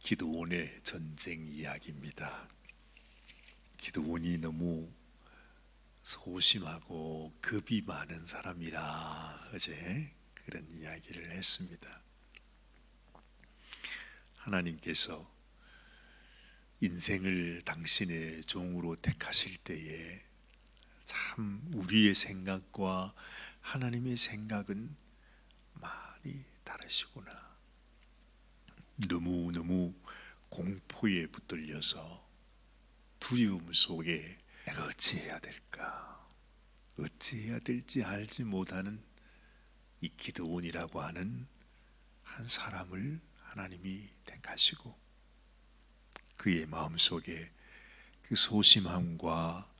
기드온의 전쟁 이야기입니다. 기드온이 너무 소심하고 겁이 많은 사람이라 어제 그런 이야기를 했습니다. 하나님께서 인생을 당신의 종으로 택하실 때에 참 우리의 생각과 하나님의 생각은 많이 다르시구나. 너무너무 공포에 붙들려서 두려움 속에 내가 어찌해야 될까, 어찌해야 될지 알지 못하는 이 기드온이라고 하는 한 사람을 하나님이 택하시고 그의 마음속에 그 소심함과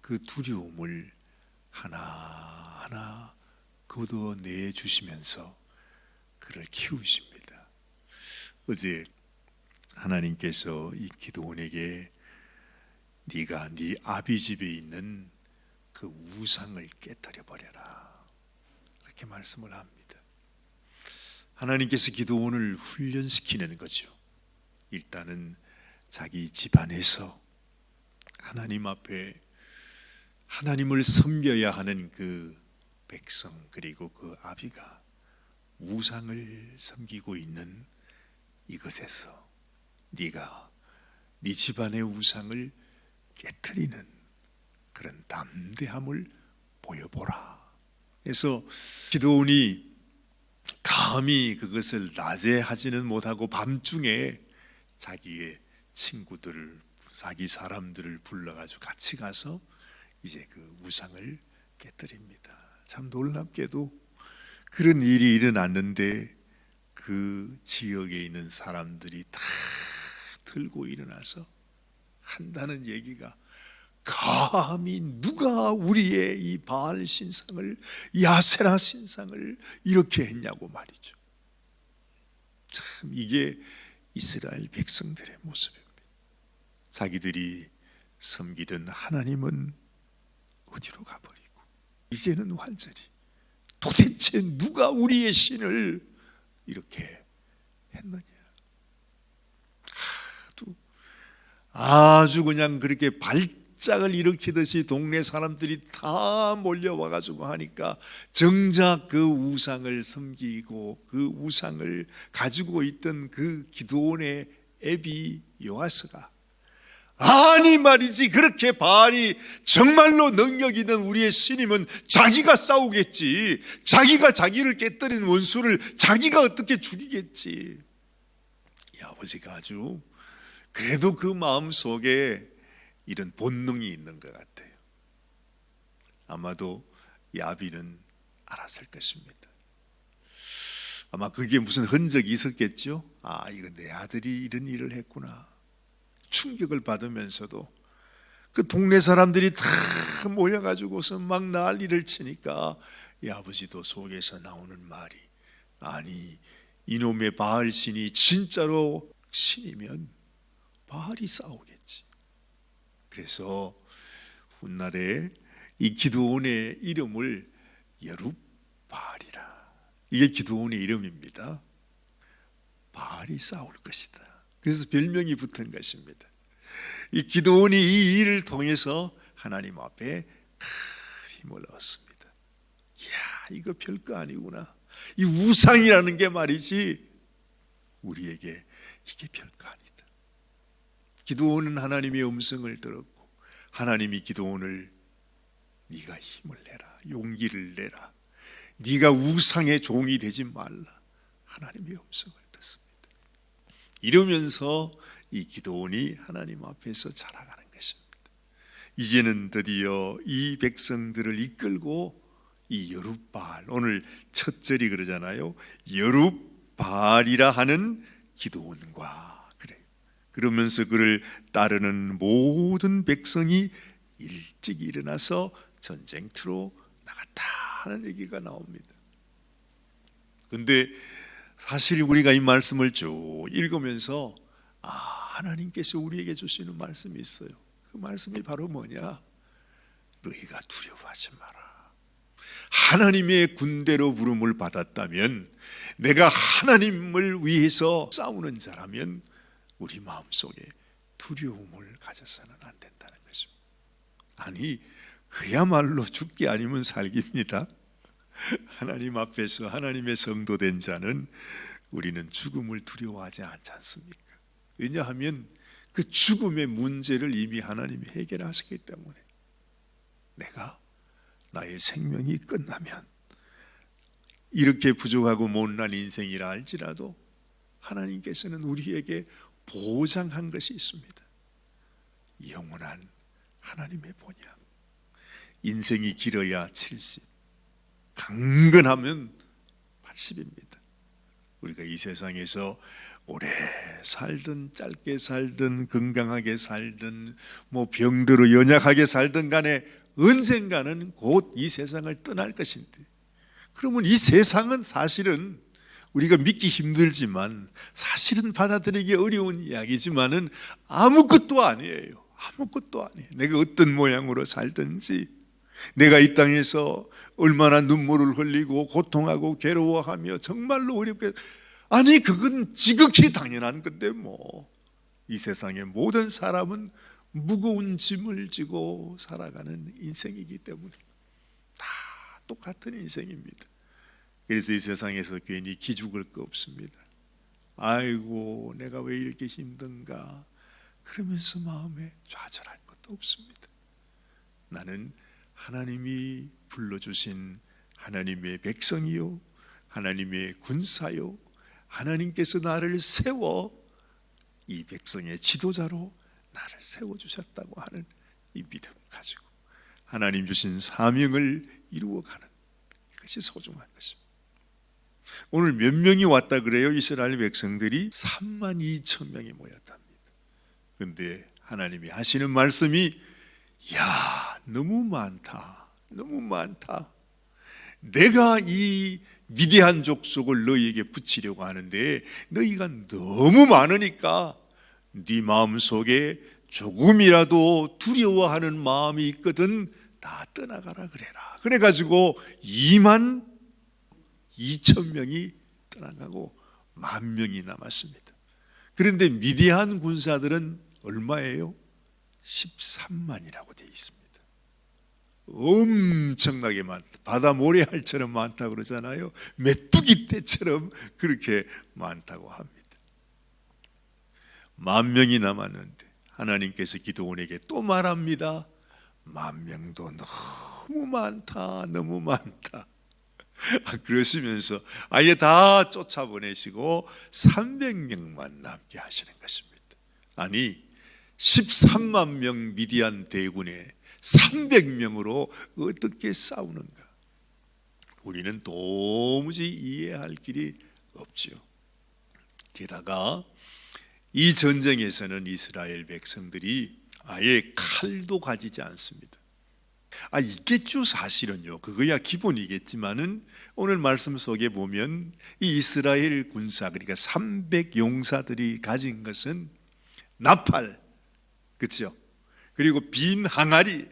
그 두려움을 하나하나 걷어내 주시면서 그를 키우십니다. 어제 하나님께서 이 기드온에게 네가 네 아비 집에 있는 그 우상을 깨뜨려 버려라, 이렇게 말씀을 합니다. 하나님께서 기드온을 훈련시키는 거죠. 일단은 자기 집안에서 하나님 앞에 하나님을 섬겨야 하는 그 백성, 그리고 그 아비가 우상을 섬기고 있는 이것에서 네가 네 집안의 우상을 깨트리는 그런 담대함을 보여보라. 그래서 기드온이 감히 그것을 낮에 하지는 못하고 밤중에 자기의 친구들을, 자기 사람들을 불러가지고 같이 가서 이제 그 우상을 깨뜨립니다. 참 놀랍게도 그런 일이 일어났는데 그 지역에 있는 사람들이 다 들고 일어나서 한다는 얘기가, 감히 누가 우리의 이 바알 신상을, 야세라 신상을 이렇게 했냐고 말이죠. 참 이게 이스라엘 백성들의 모습입니다. 자기들이 섬기던 하나님은 어디로 가버리고 이제는 완전히 도대체 누가 우리의 신을 이렇게 했느냐. 아주 그냥 그렇게 발작을 일으키듯이 동네 사람들이 다 몰려와가지고 하니까 정작 그 우상을 섬기고 그 우상을 가지고 있던 그 기드온의 애비 요아스가, 아니 말이지, 그렇게 바알이 정말로 능력 있는 우리의 신이면 자기가 싸우겠지, 자기가 자기를 깨뜨린 원수를 자기가 어떻게 죽이겠지. 이 아버지가 아주 그래도 그 마음속에 이런 본능이 있는 것 같아요. 아마도 이 아비는 알았을 것입니다. 아마 그게 무슨 흔적이 있었겠죠. 아, 이거 내 아들이 이런 일을 했구나. 충격을 받으면서도 그 동네 사람들이 다 모여가지고서 막 난리를 치니까 이 아버지도 속에서 나오는 말이, 아니 이놈의 바알 신이 진짜로 신이면 바알이 싸우겠지. 그래서 훗날에 이 기드온의 이름을 여룹바알이라, 이게 기드온의 이름입니다. 바알이 싸울 것이다. 그래서 별명이 붙은 것입니다. 이 기드온이 이 일을 통해서 하나님 앞에 큰 힘을 얻습니다. 이야, 이거 별거 아니구나. 이 우상이라는 게 말이지 우리에게 이게 별거 아니다. 기드온은 하나님의 음성을 들었고 하나님이 기드온을 네가 힘을 내라, 용기를 내라, 네가 우상의 종이 되지 말라, 하나님의 음성을 듣습니다. 이러면서 이 기드온이 하나님 앞에서 자라가는 것입니다. 이제는 드디어 이 백성들을 이끌고 이 여룹바알, 오늘 첫 절이 그러잖아요. 여룹바알이라 하는 기드온과 그러면서 그를 따르는 모든 백성이 일찍 일어나서 전쟁터로 나갔다 하는 얘기가 나옵니다. 그런데 사실 우리가 이 말씀을 쭉 읽으면서 하나님께서 우리에게 주시는 말씀이 있어요. 그 말씀이 바로 뭐냐? 너희가 두려워하지 마라. 하나님의 군대로 부름을 받았다면, 내가 하나님을 위해서 싸우는 자라면 우리 마음속에 두려움을 가져서는 안 된다는 것입니다. 아니, 그야말로 죽기 아니면 살기입니다. 하나님 앞에서 하나님의 성도된 자는 우리는 죽음을 두려워하지 않지 않습니까? 왜냐하면 그 죽음의 문제를 이미 하나님이 해결하셨기 때문에, 내가 나의 생명이 끝나면 이렇게 부족하고 못난 인생이라 할지라도 하나님께서는 우리에게 보장한 것이 있습니다. 영원한 하나님의 본향. 인생이 길어야 70, 강건하면 80입니다. 우리가 이 세상에서 오래 살든 짧게 살든 건강하게 살든 뭐 병들어 연약하게 살든 간에 언젠가는 곧 이 세상을 떠날 것인데, 그러면 이 세상은 사실은 우리가 믿기 힘들지만, 사실은 받아들이기 어려운 이야기지만은 아무것도 아니에요. 아무것도 아니에요. 내가 어떤 모양으로 살든지, 내가 이 땅에서 얼마나 눈물을 흘리고 고통하고 괴로워하며 정말로 어렵게, 아니 그건 지극히 당연한 건데 뭐. 이 세상의 모든 사람은 무거운 짐을 지고 살아가는 인생이기 때문에 다 똑같은 인생입니다. 그래서 이 세상에서 괜히 기죽을 거 없습니다. 아이고 내가 왜 이렇게 힘든가 그러면서 마음에 좌절할 것도 없습니다. 나는 하나님이 불러주신 하나님의 백성이요, 하나님의 군사요, 하나님께서 나를 세워 이 백성의 지도자로 나를 세워주셨다고 하는 이 믿음 가지고 하나님 주신 사명을 이루어가는 이것이 소중한 것입니다. 오늘 몇 명이 왔다 그래요? 이스라엘 백성들이 32,000명이 모였답니다. 그런데 하나님이 하시는 말씀이, 야 너무 많다, 너무 많다. 내가 이 위대한 족속을 너희에게 붙이려고 하는데 너희가 너무 많으니까 네 마음속에 조금이라도 두려워하는 마음이 있거든 다 떠나가라 그래라. 그래가지고 22,000명이 떠나가고 10,000명이 남았습니다. 그런데 미디안 군사들은 얼마예요? 13만이라고 되어 있습니다. 엄청나게 많다. 바다 모래알처럼 많다고 그러잖아요. 메뚜기 떼처럼 그렇게 많다고 합니다. 10,000명이 남았는데 하나님께서 기드온에게 또 말합니다. 10,000명도 너무 많다, 너무 많다. 그러시면서 아예 다 쫓아보내시고 300명만 남게 하시는 것입니다. 아니 13만 명 미디안 대군에 300명으로 어떻게 싸우는가? 우리는 도무지 이해할 길이 없지요. 게다가 이 전쟁에서는 이스라엘 백성들이 아예 칼도 가지지 않습니다. 있겠죠 사실은요. 그거야 기본이겠지만은 오늘 말씀 속에 보면 이 이스라엘 군사, 그러니까 300용사들이 가진 것은 나팔, 그렇죠? 그리고 빈 항아리,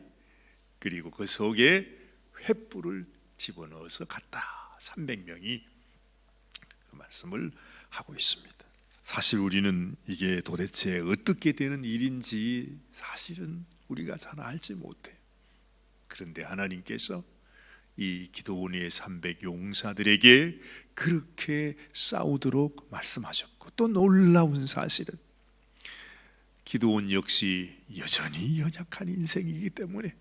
그리고 그 속에 횃불을 집어넣어서 갔다. 300명이 그 말씀을 하고 있습니다. 사실 우리는 이게 도대체 어떻게 되는 일인지 사실은 우리가 잘 알지 못해요. 그런데 하나님께서 이 기드온의 300용사들에게 그렇게 싸우도록 말씀하셨고, 또 놀라운 사실은 기드온 역시 여전히 연약한 인생이기 때문에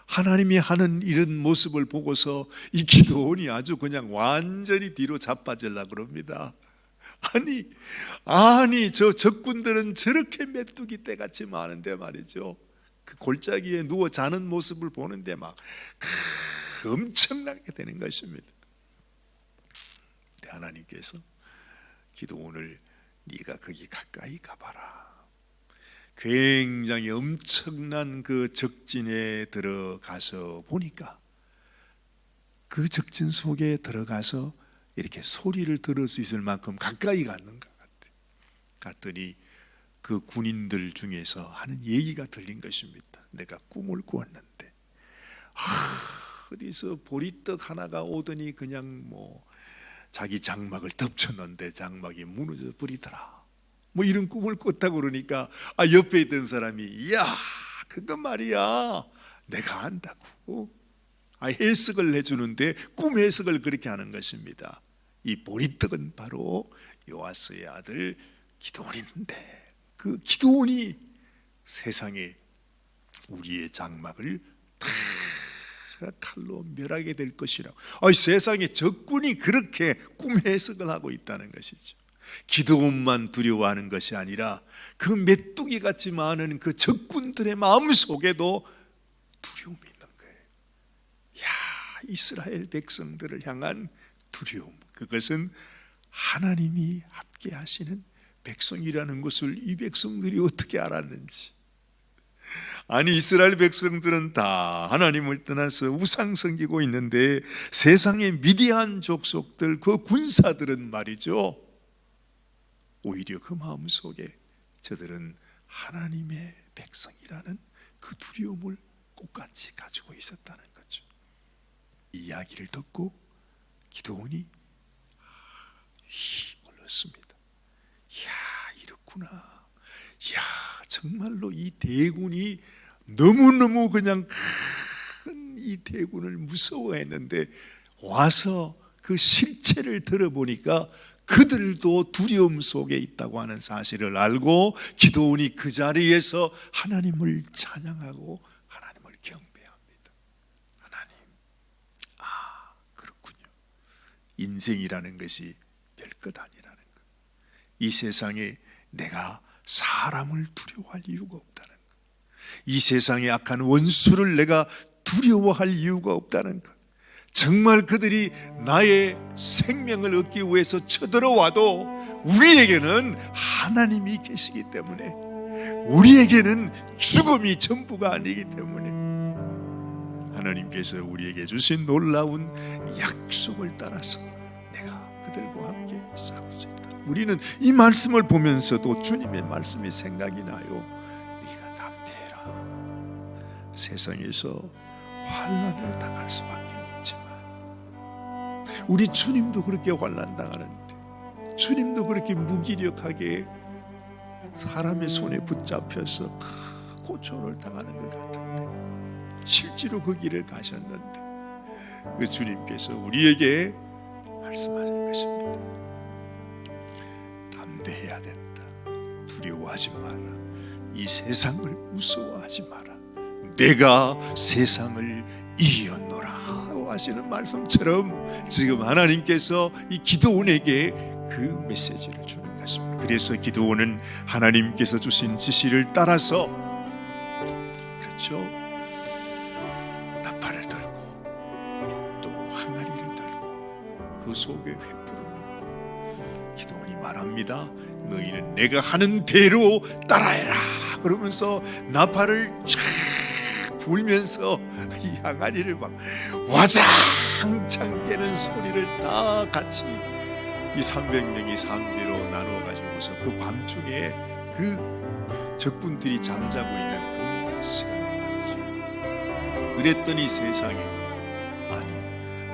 하나님이 하는 이런 모습을 보고서 이 기드온이 아주 그냥 완전히 뒤로 자빠지려고 그럽니다. 아니 저 적군들은 저렇게 메뚜기 떼같이 많은데 말이죠. 그 골짜기에 누워 자는 모습을 보는데 막 엄청나게 되는 것입니다. 근데 하나님께서 기드온을 네가 거기 가까이 가봐라. 굉장히 엄청난 그 적진에 들어가서 보니까 그 적진 속에 들어가서 이렇게 소리를 들을 수 있을 만큼 가까이 갔는 것 같아. 갔더니 그 군인들 중에서 하는 얘기가 들린 것입니다. 내가 꿈을 꾸었는데 어디서 보리떡 하나가 오더니 그냥 뭐 자기 장막을 덮쳤는데 장막이 무너져 버리더라. 뭐 이런 꿈을 꿨다고 그러니까 옆에 있던 사람이 야 그거 말이야 내가 안다고 해석을 해주는데 꿈 해석을 그렇게 하는 것입니다. 이 보리떡은 바로 요아스의 아들 기드온인데 그 기드온이 세상에 우리의 장막을 다 칼로 멸하게 될 것이라고 세상에 적군이 그렇게 꿈 해석을 하고 있다는 것이죠. 기드온만 두려워하는 것이 아니라 그 메뚜기 같이 많은 그 적군들의 마음 속에도 두려움이 있는 거예요. 이스라엘 백성들을 향한 두려움, 그것은 하나님이 함께 하시는 백성이라는 것을 이 백성들이 어떻게 알았는지. 아니 이스라엘 백성들은 다 하나님을 떠나서 우상 섬기고 있는데 세상의 미디안 족속들 그 군사들은 말이죠, 오히려 그 마음속에 저들은 하나님의 백성이라는 그 두려움을 똑같이 가지고 있었다는 거죠. 이 이야기를 듣고 기드온이 놀랐습니다. 이렇구나. 정말로 이 대군이 너무너무 그냥 큰 이 대군을 무서워했는데 와서 그 실체를 들어보니까 그들도 두려움 속에 있다고 하는 사실을 알고 기드온이 그 자리에서 하나님을 찬양하고 하나님을 경배합니다. 하나님, 그렇군요. 인생이라는 것이 별것 아니라는 것. 이 세상에 내가 사람을 두려워할 이유가 없다는 것. 이 세상의 악한 원수를 내가 두려워할 이유가 없다는 것. 정말 그들이 나의 생명을 얻기 위해서 쳐들어와도 우리에게는 하나님이 계시기 때문에, 우리에게는 죽음이 전부가 아니기 때문에 하나님께서 우리에게 주신 놀라운 약속을 따라서 내가 그들과 함께 싸울 수 있다. 우리는 이 말씀을 보면서도 주님의 말씀이 생각이 나요. 네가 담대해라. 세상에서 환난을 당할 수밖에 없지만 우리 주님도 그렇게 환난 당하는데, 주님도 그렇게 무기력하게 사람의 손에 붙잡혀서 고초를 당하는 것 같은데 실제로 그 길을 가셨는데 그 주님께서 우리에게 말씀하시는 것입니다. 담대해야 된다. 두려워하지 마라. 이 세상을 무서워하지 마라. 내가 세상을 이겼노라 하시는 말씀처럼 지금 하나님께서 이 기드온에게 그 메시지를 주는 것입니다. 그래서 기드온은 하나님께서 주신 지시를 따라서, 그렇죠, 나팔을 들고 또 항아리를 들고 그 속에 횃불을 넣고 기드온이 말합니다. 너희는 내가 하는 대로 따라해라. 그러면서 나팔을 쫙 불면서 이 항아리를 막 와장창 깨는 소리를 다 같이 이 300명이 3대로 나누어 가지고서 그 밤중에 그 적군들이 잠자고 있는 그 시간에 말이죠. 그랬더니 세상에,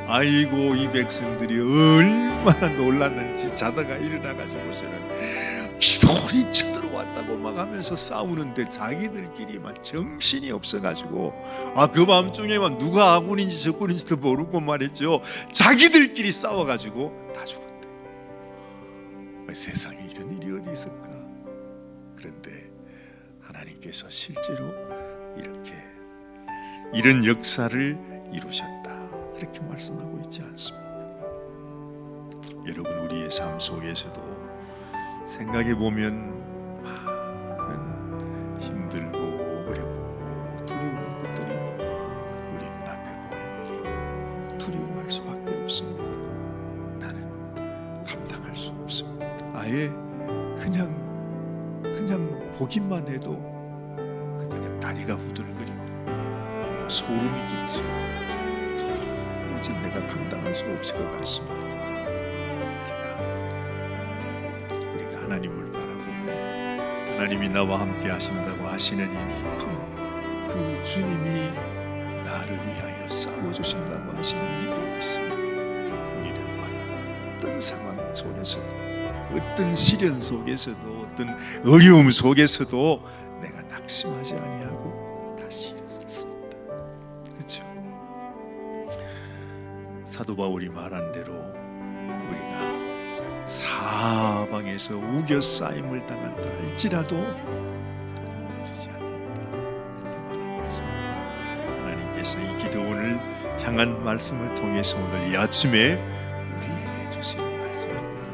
아이고 이 백성들이 얼마나 놀랐는지 자다가 일어나 가지고서는 기도원이 쳐들어왔다고 막 하면서 싸우는데 자기들끼리 막 정신이 없어가지고 그 밤중에만 누가 아군인지 적군인지도 모르고 말했죠. 자기들끼리 싸워가지고 다 죽었대. 세상에 이런 일이 어디 있을까? 그런데 하나님께서 실제로 이렇게 이런 역사를 이루셨다, 그렇게 말씀하고 있지 않습니까? 여러분, 우리의 삶 속에서도 생각해보면 많은 힘들고 어렵고 두려운 것들이 우리 눈앞에 보입니다. 두려워할 수밖에 없습니다. 나는 감당할 수 없습니다. 아예 그냥 보기만 해도 그냥 다리가 후들거리고 소름이 끼치고 도무지 내가 감당할 수 없을 것 같습니다. 하나님을 바라보면 하나님이 나와 함께 하신다고 하시는 이 그 주님이 나를 위하여 싸워주신다고 하시는 믿음이 있습니다. 우리는 어떤 상황 속에서도, 어떤 시련 속에서도, 어떤 어려움 속에서도 내가 낙심하지 아니하고 다시 일어섰습니다. 그렇죠? 사도 바울이 말한 대로 우리가 사방에서 우겨싸임을 당한다 할지라도 무너지지 않는다, 이렇게 말한 거죠. 하나님께서 이 기도원을 향한 말씀을 통해서 오늘 이 아침에 우리에게 주시는 말씀이구나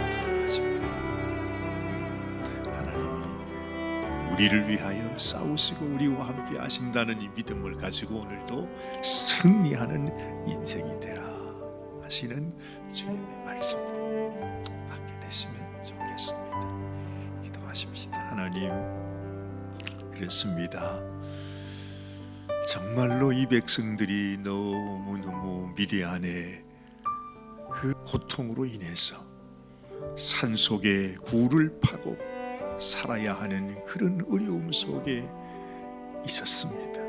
기억하십니다. 하나님이 우리를 위하여 싸우시고 우리와 함께 하신다는 이 믿음을 가지고 오늘도 승리하는 인생이 되라 하시는 주님의 말씀으로 받게 되시면 좋겠습니다. 기도하십시다. 하나님, 그렇습니다. 정말로 이 백성들이 너무너무 미디안의 그 고통으로 인해서 산속에 굴을 파고 살아야 하는 그런 어려움 속에 있었습니다.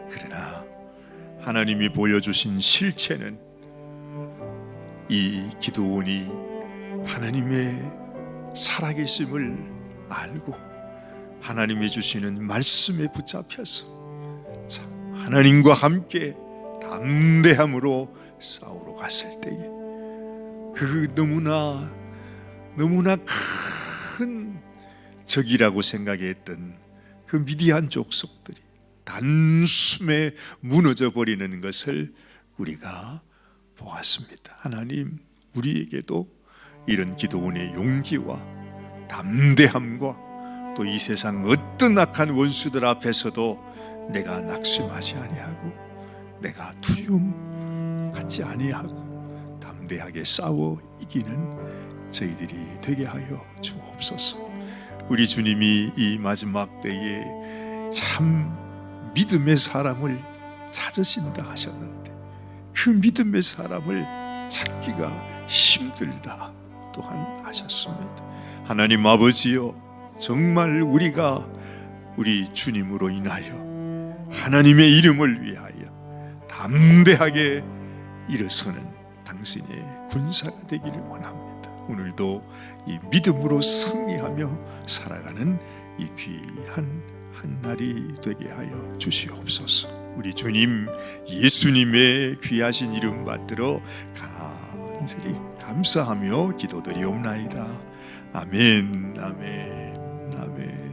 그러나 하나님이 보여주신 실체는 이 기도원이 하나님의 살아계심을 알고 하나님이 주시는 말씀에 붙잡혀서 하나님과 함께 담대함으로 싸우러 갔을 때에 그 너무나 큰 적이라고 생각했던 그 미디안 족속들이 단숨에 무너져 버리는 것을 우리가 보았습니다. 하나님, 우리에게도 이런 기도원의 용기와 담대함과 또 이 세상 어떤 악한 원수들 앞에서도 내가 낙심하지 아니하고 내가 두려움 갖지 아니하고 담대하게 싸워 이기는 저희들이 되게 하여 주옵소서. 우리 주님이 이 마지막 때에 참 믿음의 사람을 찾으신다 하셨는데 그 믿음의 사람을 찾기가 힘들다 또한 하셨습니다. 하나님 아버지여, 정말 우리가 우리 주님으로 인하여 하나님의 이름을 위하여 담대하게 일어서는 당신의 군사가 되기를 원합니다. 오늘도 이 믿음으로 승리하며 살아가는 이 귀한 한 날이 되게 하여 주시옵소서. 우리 주님 예수님의 귀하신 이름 받들어 간절히 감사하며 기도드리옵나이다. 아멘, 아멘, 아멘.